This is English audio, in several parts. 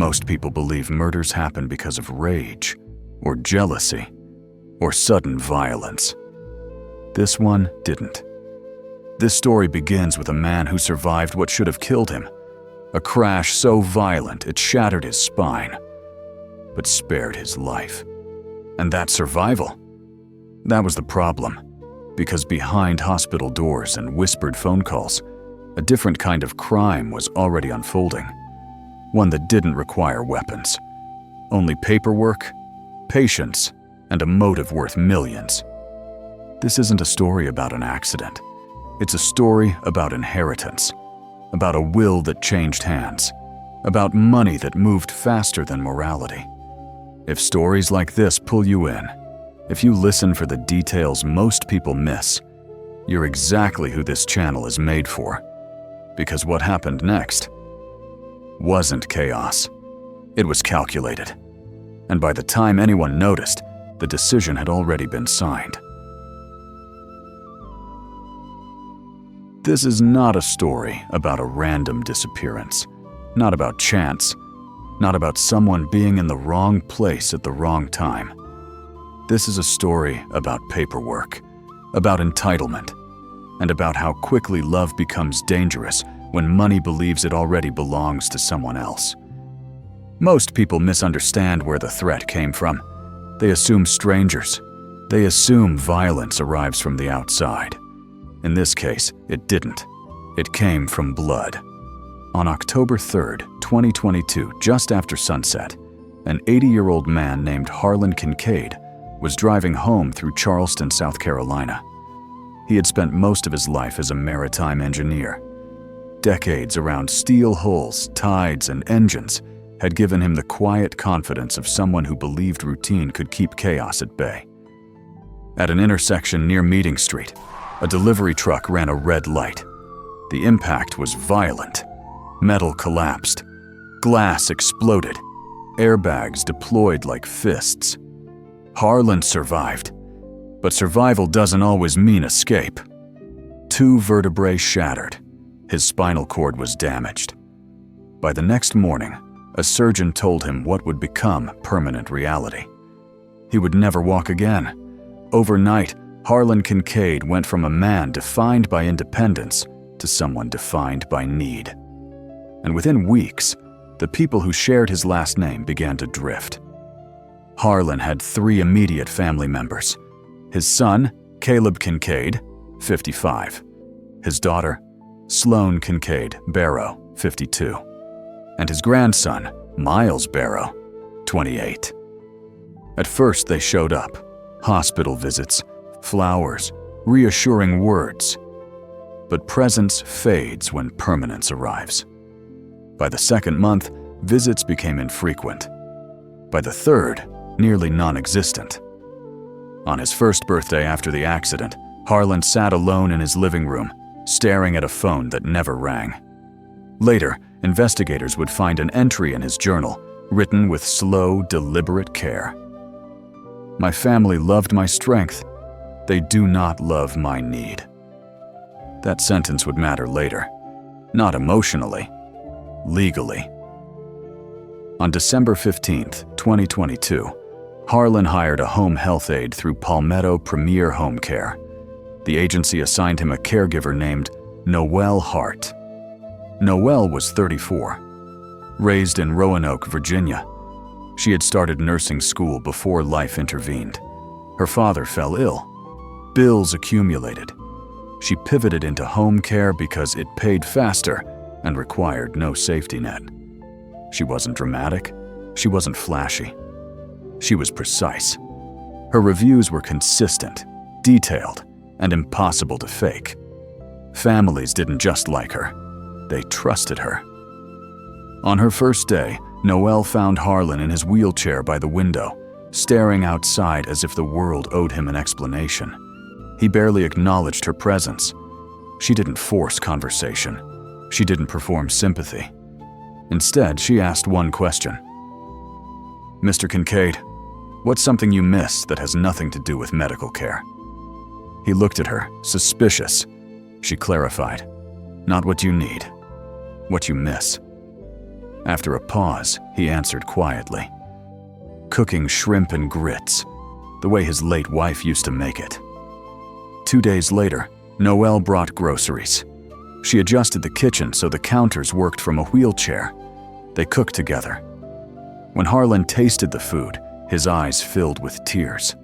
Most people believe murders happen because of rage, or jealousy, or sudden violence. This one didn't. This story begins with a man who survived what should have killed him, a crash so violent it shattered his spine, but spared his life. And that survival, that was the problem, because behind hospital doors and whispered phone calls, a different kind of crime was already unfolding, one that didn't require weapons, only paperwork, patience, and a motive worth millions. This isn't a story about an accident. It's a story about inheritance, about a will that changed hands, about money that moved faster than morality. If stories like this pull you in, if you listen for the details most people miss, you're exactly who this channel is made for. Because what happened next wasn't chaos. It was calculated. And by the time anyone noticed, the decision had already been signed. This is not a story about a random disappearance, not about chance, not about someone being in the wrong place at the wrong time. This is a story about paperwork, about entitlement, and about how quickly love becomes dangerous when money believes it already belongs to someone else. Most people misunderstand where the threat came from. They assume strangers. They assume violence arrives from the outside. In this case, it didn't. It came from blood. On October 3rd, 2022, just after sunset, an 80-year-old man named Harlan Kincaid was driving home through Charleston, South Carolina. He had spent most of his life as a maritime engineer. Decades around steel hulls, tides, and engines had given him the quiet confidence of someone who believed routine could keep chaos at bay. At an intersection near Meeting Street, a delivery truck ran a red light. The impact was violent. Metal collapsed. Glass exploded. Airbags deployed like fists. Harlan survived. But survival doesn't always mean escape. 2 vertebrae shattered. His spinal cord was damaged. By the next morning, a surgeon told him what would become permanent reality. He would never walk again. Overnight, Harlan Kincaid went from a man defined by independence to someone defined by need. And within weeks, the people who shared his last name began to drift. Harlan had 3 immediate family members: his son, Caleb Kincaid, 55, his daughter, Sloan Kincaid Barrow, 52, and his grandson, Miles Barrow, 28. At first, they showed up: hospital visits, flowers, reassuring words. But presence fades when permanence arrives. By the 2nd month, visits became infrequent. By the 3rd, nearly non-existent. On his 1st birthday after the accident, Harlan sat alone in his living room, staring at a phone that never rang. Later, investigators would find an entry in his journal, written with slow, deliberate care. "My family loved my strength. They do not love my need." That sentence would matter later. Not emotionally, legally. On December 15th, 2022, Harlan hired a home health aide through Palmetto Premier Home Care. The agency assigned him a caregiver named Noelle Hart. Noelle was 34. Raised in Roanoke, Virginia, she had started nursing school before life intervened. Her father fell ill. Bills accumulated. She pivoted into home care because it paid faster and required no safety net. She wasn't dramatic. She wasn't flashy. She was precise. Her reviews were consistent, detailed, and impossible to fake. Families didn't just like her. They trusted her. On her first day, Noelle found Harlan in his wheelchair by the window, staring outside as if the world owed him an explanation. He barely acknowledged her presence. She didn't force conversation. She didn't perform sympathy. Instead, she asked one question. "Mr. Kincaid, what's something you miss that has nothing to do with medical care?" He looked at her, suspicious. She clarified, "Not what you need, what you miss." After a pause, he answered quietly. Cooking shrimp and grits, the way his late wife used to make it. 2 days later, Noelle brought groceries. She adjusted the kitchen so the counters worked from a wheelchair. They cooked together. When Harlan tasted the food, his eyes filled with tears.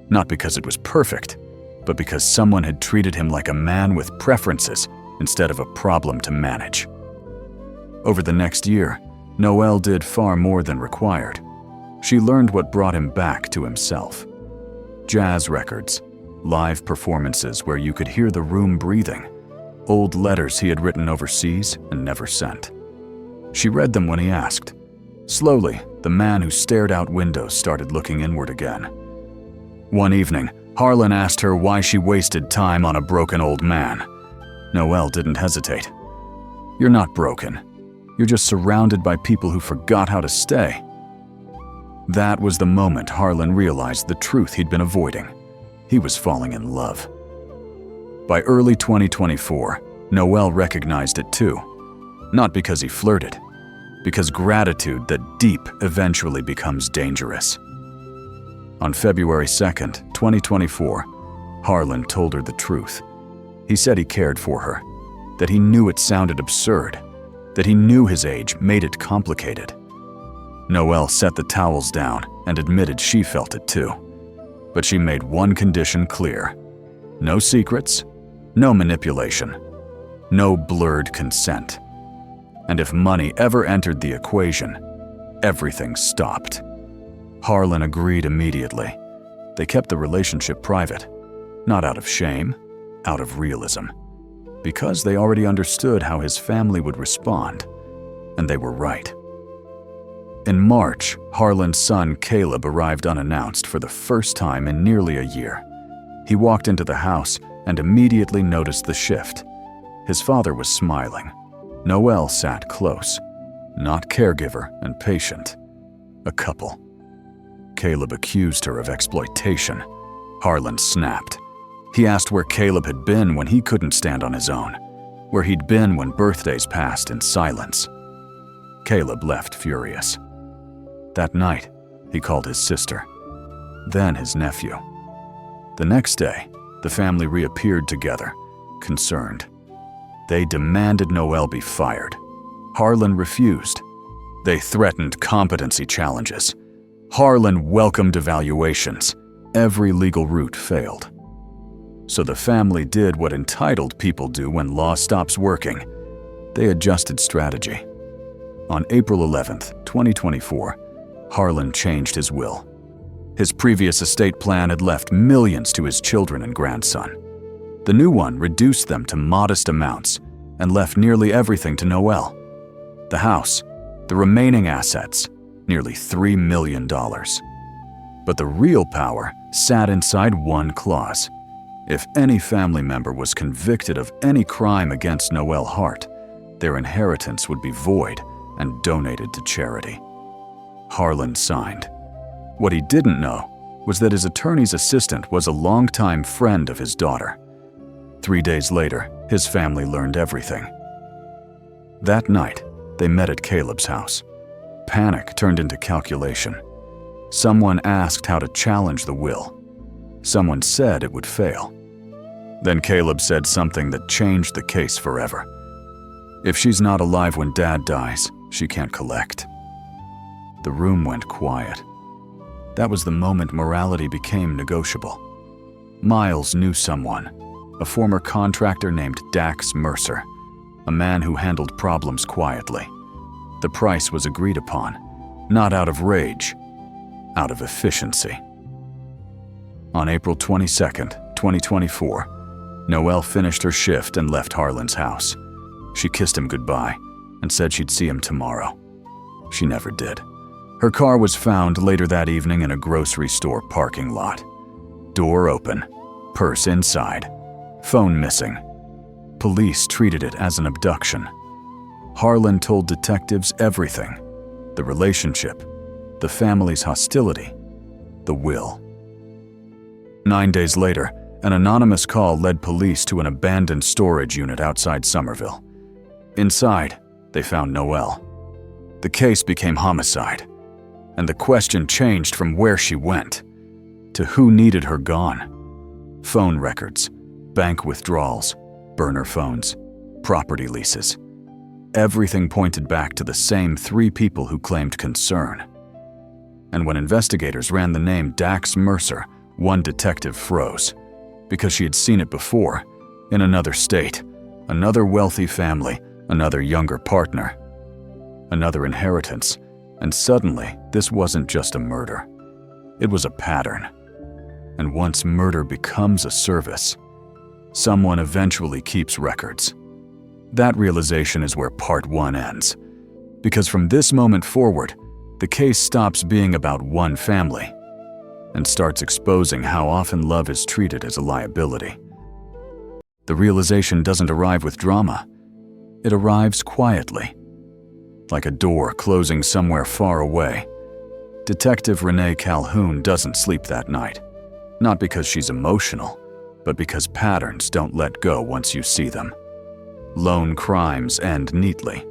Not because it was perfect, but because someone had treated him like a man with preferences instead of a problem to manage. Over the next year, Noelle did far more than required. She learned what brought him back to himself. Jazz records, live performances where you could hear the room breathing, old letters he had written overseas and never sent. She read them when he asked. Slowly, the man who stared out windows started looking inward again. One evening, Harlan asked her why she wasted time on a broken old man. Noelle didn't hesitate. You're not broken. You're just surrounded by people who forgot how to stay. That was the moment Harlan realized the truth he'd been avoiding. He was falling in love. By early 2024, Noelle recognized it too. Not because he flirted, because gratitude that deep eventually becomes dangerous. On February 2nd, 2024, Harlan told her the truth. He said he cared for her, that he knew it sounded absurd, that he knew his age made it complicated. Noelle set the towels down and admitted she felt it too. But she made one condition clear. No secrets, no manipulation, no blurred consent. And if money ever entered the equation, everything stopped. Harlan agreed immediately. They kept the relationship private, not out of shame, out of realism. Because they already understood how his family would respond, and they were right. In March, Harlan's son Caleb arrived unannounced for the first time in nearly a year. He walked into the house and immediately noticed the shift. His father was smiling. Noelle sat close, not caregiver and patient, a couple. Caleb accused her of exploitation. Harlan snapped. He asked where Caleb had been when he couldn't stand on his own, where he'd been when birthdays passed in silence. Caleb left furious. That night, he called his sister, then his nephew. The next day, the family reappeared together, concerned. They demanded Noelle be fired. Harlan refused. They threatened competency challenges. Harlan welcomed evaluations. Every legal route failed. So the family did what entitled people do when law stops working. They adjusted strategy. On April 11th, 2024, Harlan changed his will. His previous estate plan had left millions to his children and grandson. The new one reduced them to modest amounts and left nearly everything to Noelle. The house, the remaining assets, nearly $3 million. But the real power sat inside one clause. If any family member was convicted of any crime against Noelle Hart, their inheritance would be void and donated to charity. Harlan signed. What he didn't know was that his attorney's assistant was a longtime friend of his daughter. 3 days later, his family learned everything. That night, they met at Caleb's house. Panic turned into calculation. Someone asked how to challenge the will. Someone said it would fail. Then Caleb said something that changed the case forever. If she's not alive when Dad dies, she can't collect. The room went quiet. That was the moment morality became negotiable. Miles knew someone, a former contractor named Dax Mercer, a man who handled problems quietly. The price was agreed upon, not out of rage, out of efficiency. On April 22nd, 2024, Noelle finished her shift and left Harlan's house. She kissed him goodbye and said she'd see him tomorrow. She never did. Her car was found later that evening in a grocery store parking lot. Door open, purse inside, phone missing. Police treated it as an abduction. Harlan told detectives everything: the relationship, the family's hostility, the will. 9 days later, an anonymous call led police to an abandoned storage unit outside Somerville. Inside, they found Noelle. The case became homicide, and the question changed from where she went to who needed her gone. Phone records, bank withdrawals, burner phones, property leases. Everything pointed back to the same 3 people who claimed concern. And when investigators ran the name Dax Mercer, one detective froze, because she had seen it before, in another state, another wealthy family, another younger partner, another inheritance, and suddenly this wasn't just a murder. It was a pattern. And once murder becomes a service, someone eventually keeps records. That realization is where part 1 ends, because from this moment forward, the case stops being about one family and starts exposing how often love is treated as a liability. The realization doesn't arrive with drama. It arrives quietly, like a door closing somewhere far away. Detective Renee Calhoun doesn't sleep that night, not because she's emotional, but because patterns don't let go once you see them. Lone crimes end neatly.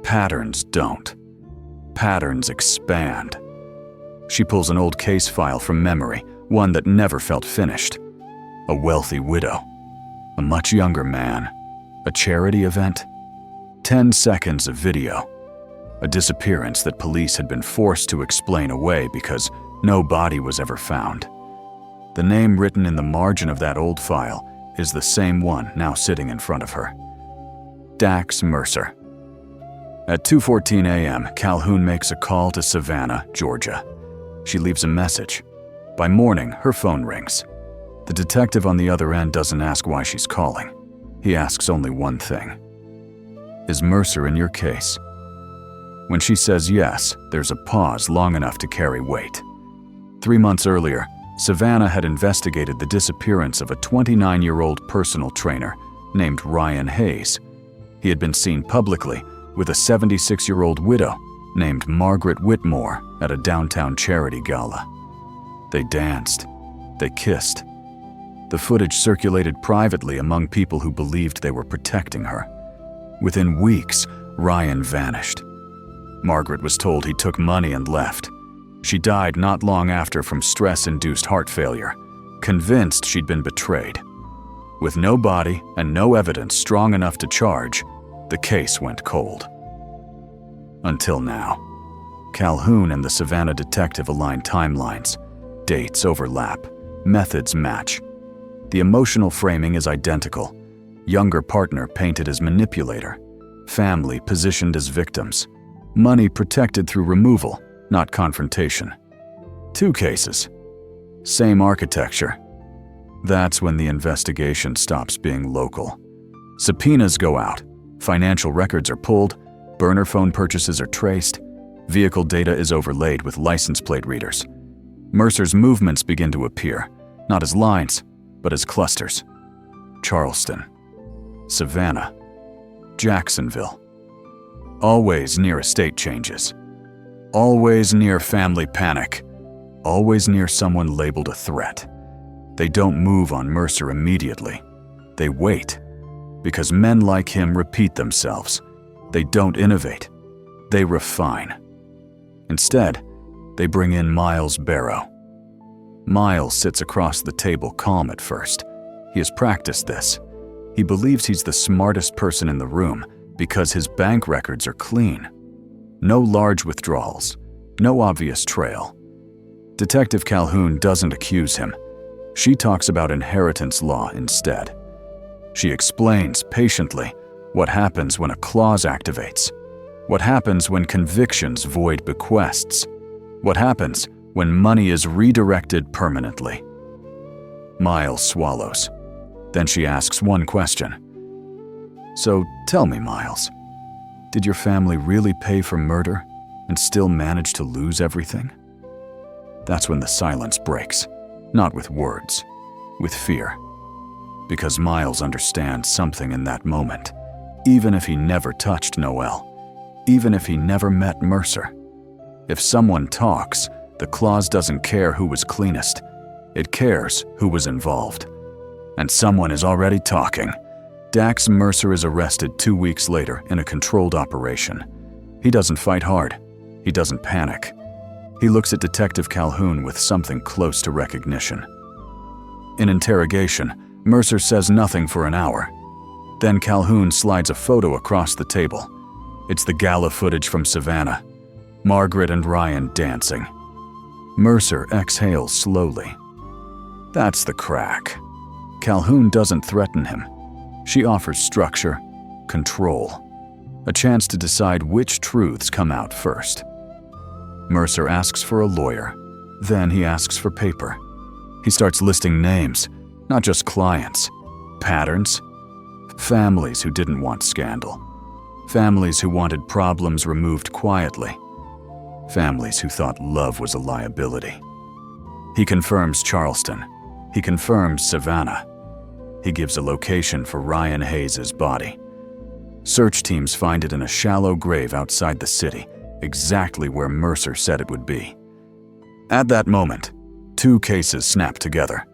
Patterns don't. Patterns expand. She pulls an old case file from memory, one that never felt finished. A wealthy widow. A much younger man. A charity event. 10 seconds of video. A disappearance that police had been forced to explain away because no body was ever found. The name written in the margin of that old file is the same one now sitting in front of her. Dax Mercer. At 2:14 a.m., Calhoun makes a call to Savannah, Georgia. She leaves a message. By morning, her phone rings. The detective on the other end doesn't ask why she's calling. He asks only one thing. Is Mercer in your case? When she says yes, there's a pause long enough to carry weight. 3 months earlier, Savannah had investigated the disappearance of a 29-year-old personal trainer named Ryan Hayes. He had been seen publicly with a 76-year-old widow named Margaret Whitmore at a downtown charity gala. They danced. They kissed. The footage circulated privately among people who believed they were protecting her. Within weeks, Ryan vanished. Margaret was told he took money and left. She died not long after from stress-induced heart failure, convinced she'd been betrayed. With no body and no evidence strong enough to charge, the case went cold. Until now. Calhoun and the Savannah detective align timelines. Dates overlap. Methods match. The emotional framing is identical. Younger partner painted as manipulator. Family positioned as victims. Money protected through removal, not confrontation. 2 cases. Same architecture. That's when the investigation stops being local. Subpoenas go out. Financial records are pulled. Burner phone purchases are traced. Vehicle data is overlaid with license plate readers. Mercer's movements begin to appear, not as lines, but as clusters. Charleston. Savannah. Jacksonville. Always near estate changes. Always near family panic. Always near someone labeled a threat. They don't move on Mercer immediately. They wait. Because men like him repeat themselves. They don't innovate. They refine. Instead, they bring in Miles Barrow. Miles sits across the table calm at first. He has practiced this. He believes he's the smartest person in the room because his bank records are clean. No large withdrawals. No obvious trail. Detective Calhoun doesn't accuse him. She talks about inheritance law instead. She explains patiently what happens when a clause activates, what happens when convictions void bequests, what happens when money is redirected permanently. Miles swallows. Then she asks one question. So tell me, Miles, did your family really pay for murder and still manage to lose everything? That's when the silence breaks, not with words, with fear. Because Miles understands something in that moment, even if he never touched Noelle, even if he never met Mercer. If someone talks, the clause doesn't care who was cleanest. It cares who was involved. And someone is already talking. Dax Mercer is arrested 2 weeks later in a controlled operation. He doesn't fight hard. He doesn't panic. He looks at Detective Calhoun with something close to recognition. In interrogation, Mercer says nothing for an hour. Then Calhoun slides a photo across the table. It's the gala footage from Savannah. Margaret and Ryan dancing. Mercer exhales slowly. That's the crack. Calhoun doesn't threaten him. She offers structure, control, a chance to decide which truths come out first. Mercer asks for a lawyer. Then he asks for paper. He starts listing names, not just clients, patterns, families who didn't want scandal, families who wanted problems removed quietly, families who thought love was a liability. He confirms Charleston. He confirms Savannah. He gives a location for Ryan Hayes' body. Search teams find it in a shallow grave outside the city, exactly where Mercer said it would be. At that moment, two cases snap together.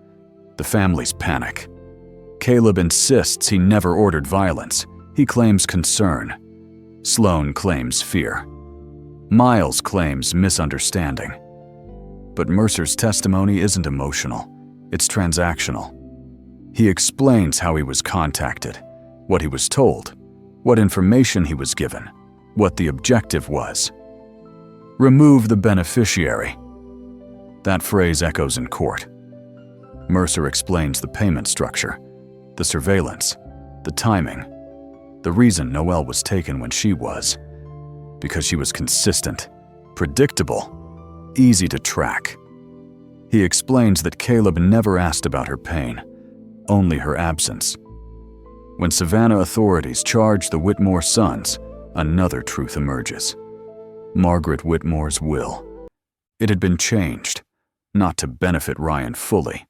The families panic. Caleb insists he never ordered violence. He claims concern. Sloan claims fear. Miles claims misunderstanding. But Mercer's testimony isn't emotional. It's transactional. He explains how he was contacted, what he was told, what information he was given, what the objective was. Remove the beneficiary. That phrase echoes in court. Mercer explains the payment structure, the surveillance, the timing, the reason Noelle was taken when she was. Because she was consistent, predictable, easy to track. He explains that Caleb never asked about her pain, only her absence. When Savannah authorities charge the Whitmore sons, another truth emerges. Margaret Whitmore's will. It had been changed, not to benefit Ryan fully,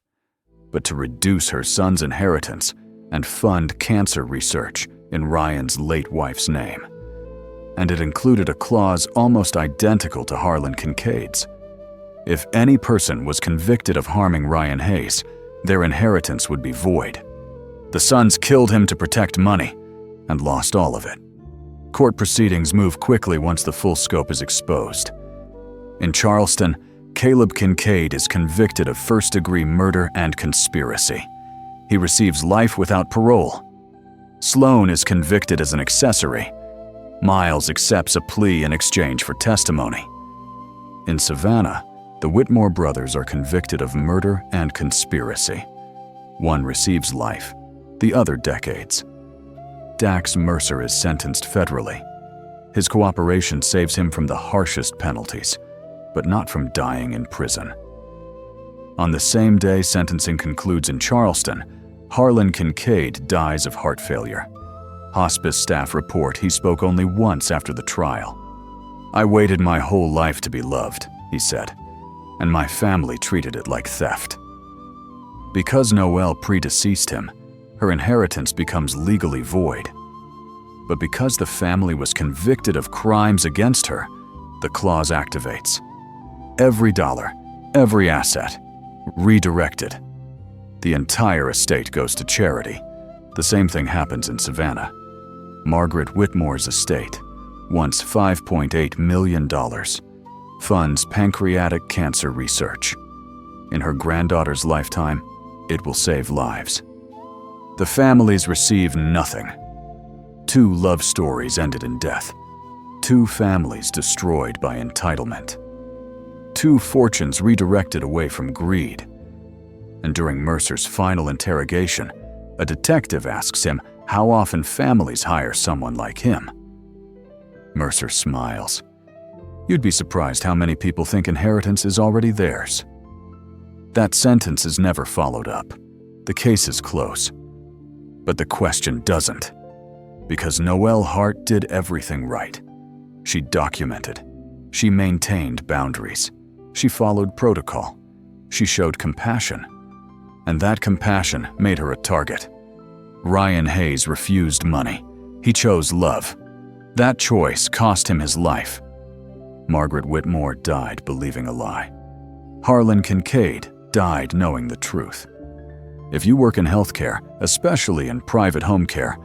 but to reduce her son's inheritance and fund cancer research in Ryan's late wife's name. And it included a clause almost identical to Harlan Kincaid's. If any person was convicted of harming Ryan Hayes, their inheritance would be void. The sons killed him to protect money and lost all of it. Court proceedings move quickly once the full scope is exposed. In Charleston, Caleb Kincaid is convicted of first-degree murder and conspiracy. He receives life without parole. Sloan is convicted as an accessory. Miles accepts a plea in exchange for testimony. In Savannah, the Whitmore brothers are convicted of murder and conspiracy. One receives life, the other decades. Dax Mercer is sentenced federally. His cooperation saves him from the harshest penalties, but not from dying in prison. On the same day sentencing concludes in Charleston, Harlan Kincaid dies of heart failure. Hospice staff report he spoke only once after the trial. "I waited my whole life to be loved," he said, "and my family treated it like theft." Because Noelle predeceased him, her inheritance becomes legally void. But because the family was convicted of crimes against her, the clause activates. Every dollar, every asset, redirected. The entire estate goes to charity. The same thing happens in Savannah. Margaret Whitmore's estate, once $5.8 million, funds pancreatic cancer research. In her granddaughter's lifetime, it will save lives. The families receive nothing. 2 love stories ended in death. 2 families destroyed by entitlement. 2 fortunes redirected away from greed. And during Mercer's final interrogation, a detective asks him how often families hire someone like him. Mercer smiles. You'd be surprised how many people think inheritance is already theirs. That sentence is never followed up. The case is close. But the question doesn't. Because Noelle Hart did everything right. She documented. She maintained boundaries. She followed protocol. She showed compassion. And that compassion made her a target. Ryan Hayes refused money. He chose love. That choice cost him his life. Margaret Whitmore died believing a lie. Harlan Kincaid died knowing the truth. If you work in healthcare, especially in private home care,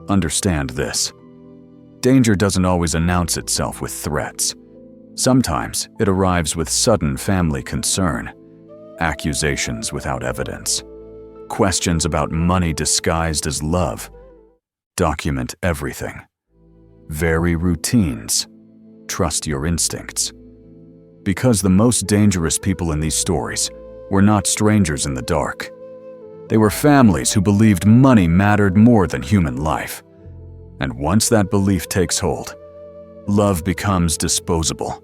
understand this. Danger doesn't always announce itself with threats. Sometimes it arrives with sudden family concern, accusations without evidence, questions about money disguised as love. Document everything. Vary routines. Trust your instincts. Because the most dangerous people in these stories were not strangers in the dark. They were families who believed money mattered more than human life. And once that belief takes hold, love becomes disposable.